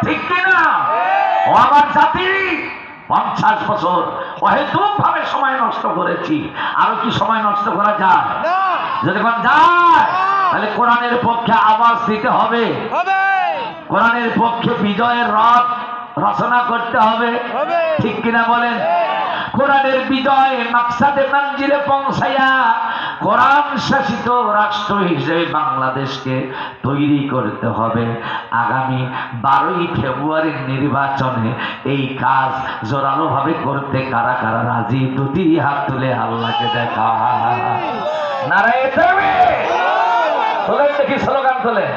ঠিক কিনা? ও আমার জাতি, 50 বছর অহেতুক ভাবে সময় নষ্ট করেছি, আরো কি সময় নষ্ট করা যায়? যদি কোন যায় তাহলে কোরআনের পক্ষে আওয়াজ দিতে হবে, কোরআনের পক্ষে বিজয়ের রথ রচনা করতে হবে, ঠিক কিনা বলেন? কোরআনের বিজয় মাকসাদে মঞ্জিলে পৌঁছায়া কোরআন শাসিত রাষ্ট্র হিসেবে বাংলাদেশকে তৈরি করতে হবে। আগামী 12ই ফেব্রুয়ারির নির্বাচনে এই কাজ জোরালো ভাবে করতে কারা কারা রাজি? দুটি হাত তুলে আল্লাহকে দেখা। নারায়ে তাকবীর! তোলেন দেখি, স্লোগান তোলেন।